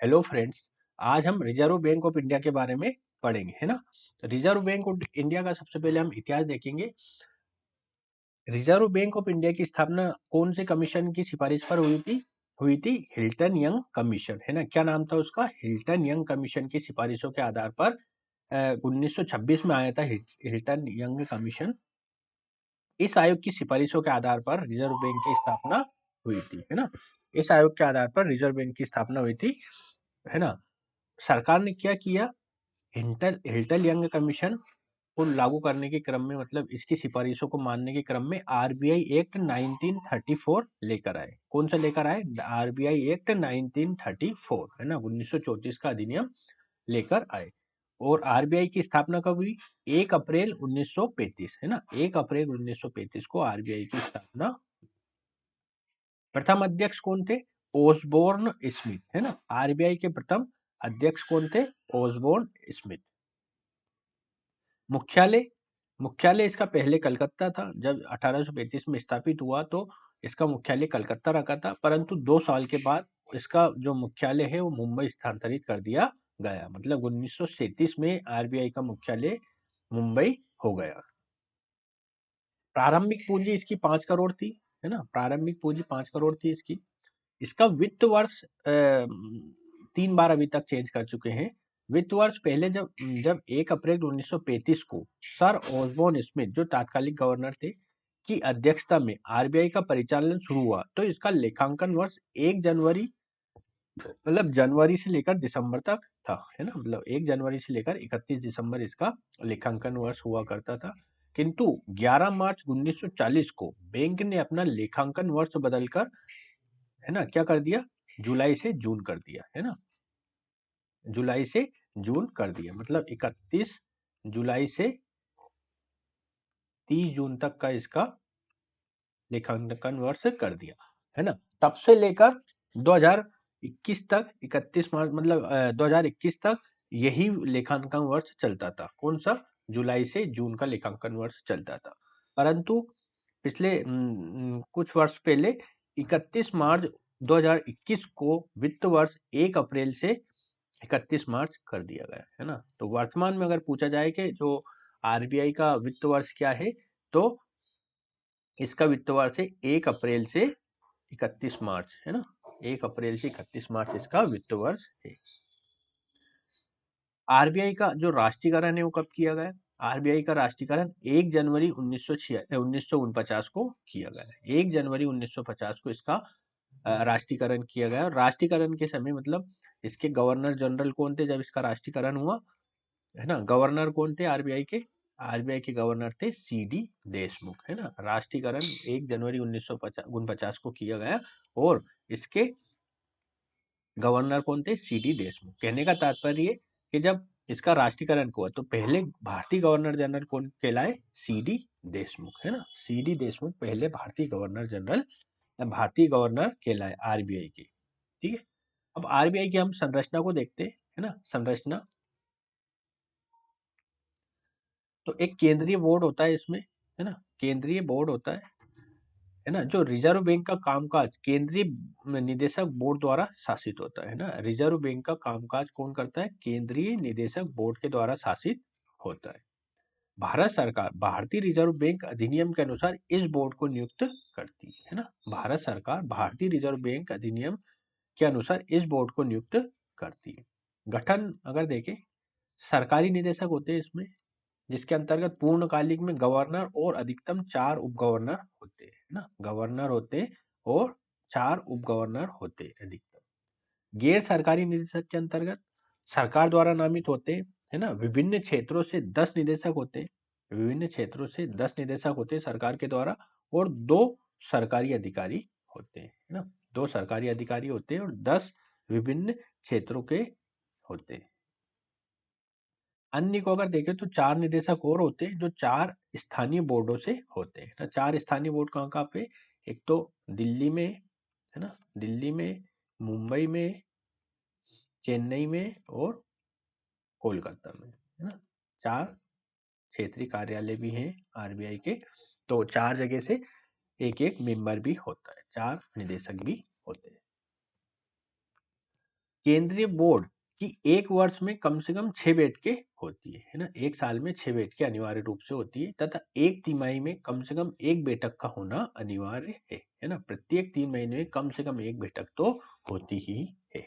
Hello friends. आज हम reserve bank of India के बारे में पढ़ेंगे, है ना। रिजर्व बैंक ऑफ इंडिया का सबसे पहले हम इतिहास देखेंगे। रिजर्व बैंक ऑफ इंडिया की स्थापना कौन से कमीशन की सिफारिश पर हुई थी हिल्टन यंग कमीशन, है ना। क्या नाम था उसका? हिल्टन यंग कमीशन की सिफारिशों के आधार पर 1926 में आया था हिल्टन यंग कमीशन। इस आयोग की सिफारिशों के आधार पर रिजर्व बैंक की स्थापना हुई थी, है ना। इस आयोग के आधार पर रिजर्व बैंक की स्थापना हुई थी, है ना। सरकार ने क्या किया? हिल्टन यंग कमीशन को लागू करने के क्रम में, मतलब इसकी सिफारिशों को मानने के क्रम में आरबीआई एक्ट 1934 लेकर आए। कौन सा लेकर आए? आरबीआई एक्ट 1934, है ना। 1934 का अधिनियम लेकर आए। और आरबीआई की स्थापना कब हुई? 1 अप्रैल 1935, है ना। 1 अप्रैल 1935 को आरबीआई की स्थापना। प्रथम अध्यक्ष कौन थे? ओसबोर्न स्मिथ, है ना। आरबीआई के प्रथम अध्यक्ष कौन थे? Osborne Smith. मुख्यालय मुख्यालय इसका पहले कलकत्ता था। जब 1835 में स्थापित हुआ तो इसका मुख्यालय कलकत्ता रखा था, परंतु 2 साल के बाद इसका जो मुख्यालय है वो मुंबई स्थानांतरित कर दिया गया। मतलब 1937 में आरबीआई का मुख्यालय मुंबई हो गया। प्रारंभिक पूंजी इसकी 5 करोड़ थी, है ना। प्रारंभिक पूंजी 5 करोड़ थी इसकी। इसका वित्त वर्ष 3 बार अभी तक चेंज कर चुके हैं। वित्त वर्ष पहले जब जब 1 अप्रैल 1935 को सर ऑसबोर्न स्मिथ, जो तात्कालिक गवर्नर थे, की अध्यक्षता में आरबीआई का परिचालन शुरू हुआ, तो इसका लेखांकन वर्ष 1 जनवरी, मतलब जनवरी से लेकर दिसंबर तक था, है ना। मतलब 1 जनवरी से लेकर 31 दिसंबर इसका लेखांकन वर्ष हुआ करता था। किंतु 11 मार्च 1940 को बैंक ने अपना लेखांकन वर्ष बदलकर, है ना, क्या कर दिया? जुलाई से जून कर दिया, है ना। जुलाई से जून कर दिया, मतलब 31 जुलाई से 30 जून तक का इसका लेखांकन वर्ष कर दिया, है ना। तब से लेकर 2021 तक, 31 मार्च, मतलब 2021 तक यही लेखांकन वर्ष चलता था। कौन सा? जुलाई से जून का लेखांकन वर्ष चलता था। परंतु पिछले कुछ वर्ष पहले 31 मार्च 2021 को वित्त वर्ष 1 अप्रैल से 31 मार्च कर दिया गया, है ना। तो वर्तमान में अगर पूछा जाए कि जो आरबीआई का वित्त वर्ष क्या है, तो इसका वित्त वर्ष है 1 अप्रैल से 31 मार्च, है ना। 1 अप्रैल से 31 मार्च इसका वित्त वर्ष है। आरबीआई का जो राष्ट्रीयकरण है वो कब किया गया? आरबीआई का राष्ट्रीयकरण 1 जनवरी 1949 को किया गया है। 1 जनवरी 1950 को इसका राष्ट्रीयकरण किया गया। और राष्ट्रीयकरण के समय, मतलब इसके गवर्नर जनरल कौन थे जब इसका राष्ट्रीयकरण हुआ, है ना। गवर्नर कौन थे आरबीआई के? आरबीआई के गवर्नर थे सीडी देशमुख, है ना। राष्ट्रीयकरण 1 जनवरी 1949 को किया गया और इसके गवर्नर कौन थे? सीडी देशमुख। कहने का तात्पर्य कि जब इसका राष्ट्रीयकरण हुआ तो पहले भारतीय गवर्नर जनरल कौन कहलाए? सीडी देशमुख, है ना। सीडी देशमुख पहले भारतीय गवर्नर जनरल, भारतीय गवर्नर कहलाए आरबीआई के। ठीक है। अब आरबीआई की हम संरचना को देखते हैं, है ना। संरचना, तो एक केंद्रीय बोर्ड होता है इसमें, है ना। केंद्रीय बोर्ड होता है ना। जो रिजर्व बैंक का कामकाज केंद्रीय निदेशक बोर्ड द्वारा शासित होता है ना। रिजर्व बैंक का कामकाज कौन करता है? केंद्रीय निदेशक बोर्ड के द्वारा शासित होता है। भारत सरकार भारतीय रिजर्व बैंक अधिनियम के अनुसार इस बोर्ड को नियुक्त करती है ना। भारत सरकार भारतीय रिजर्व बैंक अधिनियम के अनुसार इस बोर्ड को नियुक्त करती है। गठन अगर देखें, सरकारी निदेशक होते हैं इसमें, जिसके अंतर्गत पूर्णकालिक में गवर्नर और अधिकतम 4 उप गवर्नर होते हैं ना। गवर्नर होते हैं और 4 उप गवर्नर होते हैं अधिकतम। गैर सरकारी निदेशक के अंतर्गत सरकार द्वारा नामित होते हैं, है ना। विभिन्न क्षेत्रों से 10 निदेशक होते हैं। विभिन्न क्षेत्रों से 10 निदेशक होते हैं सरकार के द्वारा, और 2 सरकारी अधिकारी होते हैं, है ना। 2 सरकारी अधिकारी होते हैं और 10 विभिन्न क्षेत्रों के होते हैं। अन्य को अगर देखें तो 4 निदेशक और होते हैं जो 4 स्थानीय बोर्डों से होते हैं ना। 4 स्थानीय बोर्ड कहाँ कहाँ पे? एक तो दिल्ली में, है ना। दिल्ली में, मुंबई में, चेन्नई में और कोलकाता में, है ना। 4 क्षेत्रीय कार्यालय भी हैं आरबीआई के। तो 4 जगह से एक एक मेंबर भी होता है, 4 निदेशक भी होते हैं। केंद्रीय बोर्ड की एक वर्ष में कम से कम 6 बैठकें होती है ना, एक साल में 6 बैठकें अनिवार्य रूप से होती है तथा एक तिमाही में कम से कम एक बैठक का होना अनिवार्य है ना, प्रत्येक 3 महीने में कम से कम एक बैठक तो होती ही है।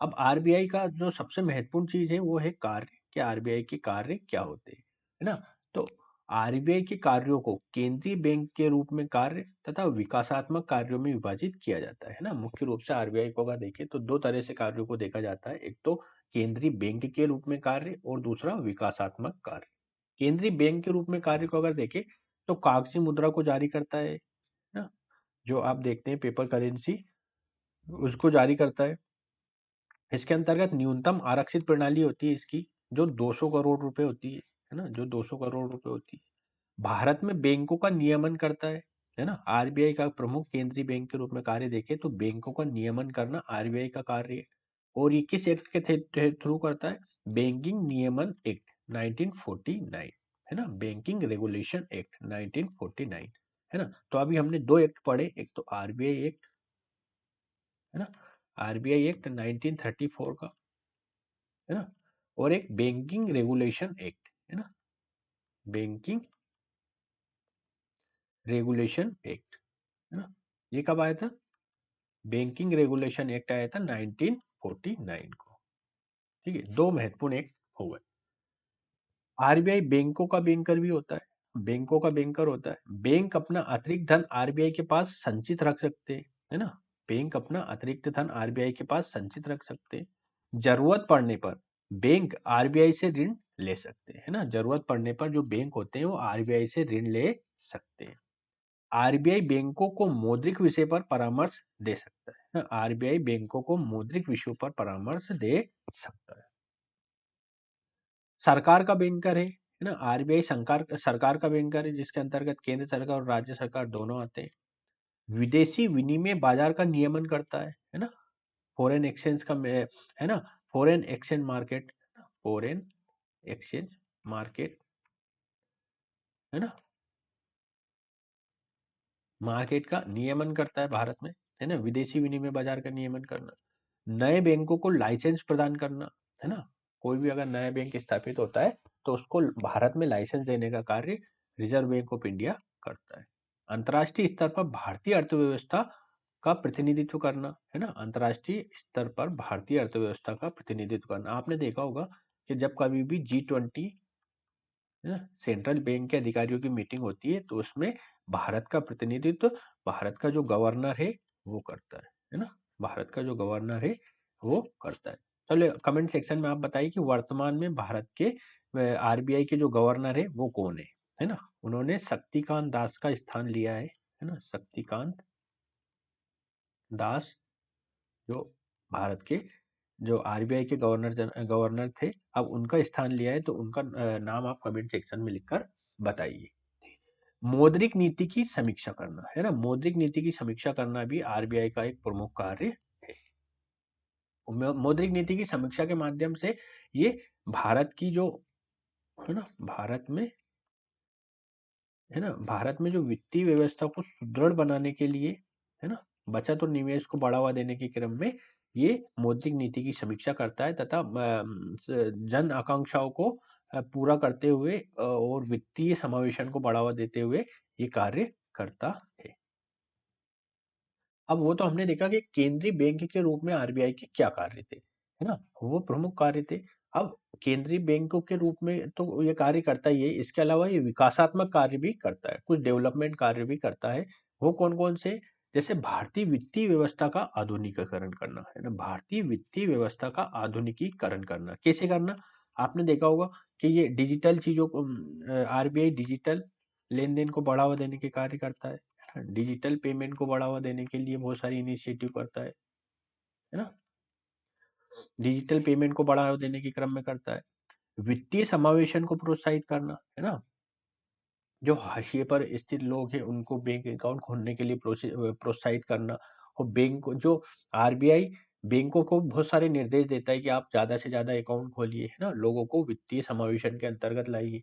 अब आरबीआई का जो सबसे महत्वपूर्ण चीज है वो है कार्य, कि आरबीआई के कार्य क्या होते हैं, है ना। तो आरबीआई के कार्यों को केंद्रीय बैंक के रूप में कार्य तथा विकासात्मक कार्यों में विभाजित किया जाता है ना। मुख्य रूप से आरबीआई को अगर देखें तो दो तरह से कार्यों को देखा जाता है, एक तो केंद्रीय बैंक के रूप में कार्य और दूसरा विकासात्मक कार्य। केंद्रीय बैंक के रूप में कार्य को अगर देखें तो कागजी मुद्रा को जारी करता है ना, जो आप देखते हैं पेपर करेंसी, उसको जारी करता है। इसके अंतर्गत न्यूनतम आरक्षित प्रणाली होती है इसकी, जो 200 करोड़ रुपए होती है ना, जो 200 करोड़ रुपए होती है। भारत में बैंकों का नियमन करता है ना। आरबीआई का प्रमुख केंद्रीय बैंक के रूप में कार्य देखें तो बैंकों का नियमन करना आरबीआई का कार्य है। और ये किस एक्ट के थ्रू करता है? बैंकिंग नियमन एक्ट 1949, है ना, बैंकिंग रेगुलेशन एक्ट 1949, है ना। तो अभी हमने दो एक्ट पढ़े, एक तो आरबीआई एक्ट, है ना, आरबीआई एक्ट 1934 का, है ना, और एक बैंकिंग रेगुलेशन एक्ट, है ना, बैंकिंग रेगुलेशन एक्ट, है ना। ये कब आया था? बैंकिंग रेगुलेशन एक्ट आया था 1949 को। ठीक है, दो महत्वपूर्ण एक्ट हो गए। आरबीआई बैंकों का बैंकर भी होता है, बैंकों का बैंकर होता है। बैंक अपना अतिरिक्त धन आरबीआई के पास संचित रख सकते हैं, है ना। बैंक अपना अतिरिक्त धन आरबीआई के पास संचित रख सकते हैं। जरूरत पड़ने पर बैंक आरबीआई से ऋण ले सकते हैं, है ना। जरूरत पड़ने पर जो बैंक होते हैं वो आरबीआई से ऋण ले सकते हैं। आरबीआई बैंकों को मौद्रिक विषय पर परामर्श दे सकता है ना, आरबीआई बैंकों को मौद्रिक विषयों पर परामर्श दे सकता है। सरकार का बैंकर है ना, आरबीआई सरकार का बैंकर है, जिसके अंतर्गत केंद्र सरकार और राज्य सरकार दोनों आते हैं। विदेशी विनिमय बाजार का नियमन करता है ना, फॉरेन एक्सचेंज का है ना, foreign exchange market, foreign exchange market, है ना, मार्केट का नियमन करता है भारत में, है ना। विदेशी विनिमय बाजार का नियमन करना, नए बैंकों को लाइसेंस प्रदान करना, है ना। कोई भी अगर नया बैंक स्थापित होता है तो उसको भारत में लाइसेंस देने का कार्य रिजर्व बैंक ऑफ इंडिया करता है। अंतर्राष्ट्रीय स्तर पर भारतीय अर्थव्यवस्था का प्रतिनिधित्व करना, है ना, अंतर्राष्ट्रीय स्तर पर भारतीय अर्थव्यवस्था का प्रतिनिधित्व करना। आपने देखा होगा कि जब कभी भी G20, है ना, सेंट्रल बैंक के अधिकारियों की मीटिंग होती है तो उसमें भारत का प्रतिनिधित्व भारत का जो गवर्नर है वो करता है ना, भारत का जो गवर्नर है वो करता है। चलिए कमेंट सेक्शन में आप बताइए कि वर्तमान में भारत के आरबीआई के जो गवर्नर है वो कौन है ना। उन्होंने शक्तिकांत दास का स्थान लिया है ना, शक्तिकांत दास, जो भारत के जो आरबीआई के गवर्नर थे, अब उनका स्थान लिया है, तो उनका नाम आप कमेंट सेक्शन में लिखकर बताइए। मौद्रिक नीति की समीक्षा करना, है ना, मौद्रिक नीति की समीक्षा करना भी आरबीआई का एक प्रमुख कार्य है। मौद्रिक नीति की समीक्षा के माध्यम से ये भारत की जो, है ना, भारत में, है ना, भारत में जो वित्तीय व्यवस्था को सुदृढ़ बनाने के लिए, है ना, बचत और निवेश को बढ़ावा देने के क्रम में ये मौद्रिक नीति की समीक्षा करता है तथा जन आकांक्षाओं को पूरा करते हुए और वित्तीय समावेशन को बढ़ावा देते हुए ये कार्य करता है। अब वो तो हमने देखा कि केंद्रीय बैंक के रूप में आरबीआई के क्या कार्य थे, है ना, वो प्रमुख कार्य थे। अब केंद्रीय बैंकों के रूप में तो ये कार्य करता ही है, इसके अलावा ये विकासात्मक कार्य भी करता है, कुछ डेवलपमेंट कार्य भी करता है। वो कौन कौन से? जैसे भारतीय वित्तीय व्यवस्था का आधुनिकीकरण करना, है ना, भारतीय वित्तीय व्यवस्था का आधुनिकीकरण करना कैसे करना? आपने देखा होगा कि ये डिजिटल चीजों को, आरबीआई डिजिटल लेन देन को बढ़ावा देने के कार्य करता है, डिजिटल पेमेंट को बढ़ावा देने के लिए बहुत सारी इनिशिएटिव करता है ना, डिजिटल पेमेंट को बढ़ावा देने के क्रम में करता है। वित्तीय समावेशन को प्रोत्साहित करना, है ना, जो हाशिए पर स्थित लोग हैं उनको बैंक अकाउंट खोलने के लिए प्रोत्साहित करना। और बैंक जो आरबीआई बैंकों को बहुत सारे निर्देश देता है कि आप ज्यादा से ज्यादा अकाउंट खोलिए, है ना, लोगों को वित्तीय समावेशन के अंतर्गत लाइए।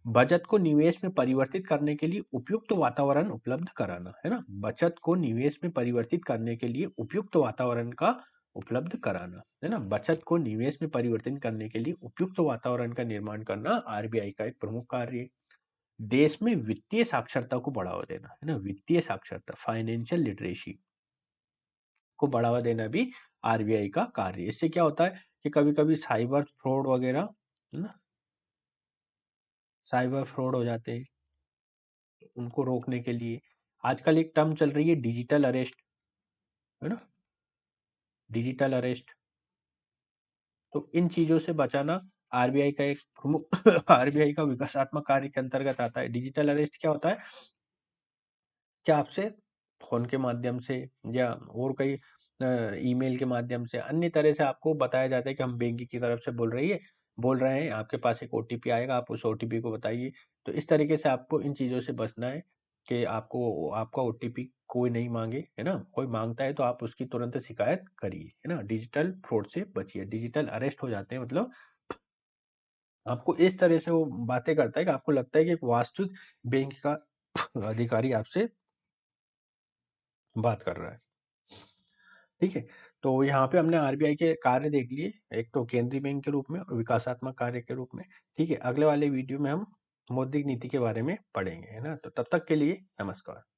बचत को निवेश में परिवर्तित करने के लिए उपयुक्त वातावरण उपलब्ध कराना, है ना? बचत को निवेश में परिवर्तित करने के लिए उपयुक्त वातावरण का उपलब्ध कराना, है ना? बचत को निवेश में परिवर्तन करने के लिए उपयुक्त वातावरण का निर्माण करना आरबीआई का एक प्रमुख कार्य है। देश में वित्तीय साक्षरता को बढ़ावा देना, है ना? वित्तीय साक्षरता, फाइनेंशियल लिटरेसी को बढ़ावा देना भी आरबीआई का कार्य है। इससे क्या होता है कि कभी-कभी साइबर फ्रॉड वगैरह, है ना? साइबर फ्रॉड हो जाते हैं, उनको रोकने के लिए आजकल एक टर्म चल रही है डिजिटल अरेस्ट, है ना? डिजिटल अरेस्ट, तो इन चीजों से बचाना आरबीआई का एक प्रमुख आरबीआई का विकासात्मक कार्य के अंतर्गत आता है। डिजिटल अरेस्ट क्या होता है? क्या आपसे फोन के माध्यम से या और कई ईमेल के माध्यम से अन्य तरह से आपको बताया जाता है कि हम बैंक की तरफ से बोल रहे हैं, आपके पास एक ओटीपी आएगा, आप उस ओटीपी को बताइए। तो इस तरीके से आपको इन चीजों से बचना है कि आपको आपका ओटीपी कोई नहीं मांगे, है ना? कोई मांगता है तो आप उसकी तुरंत शिकायत करिए, है ना? डिजिटल फ्रॉड से बचिए। डिजिटल अरेस्ट हो जाते हैं मतलब आपको इस तरह से वो बातें करता है कि आपको लगता है कि एक वास्तविक बैंक का अधिकारी आपसे बात कर रहा है। ठीक है? तो यहाँ पे हमने आरबीआई के कार्य देख लिए, एक तो केंद्रीय बैंक के रूप में और विकासात्मक कार्य के रूप में। ठीक है? अगले वाले वीडियो में हम मौद्रिक नीति के बारे में पढ़ेंगे, है ना? तो तब तक के लिए नमस्कार।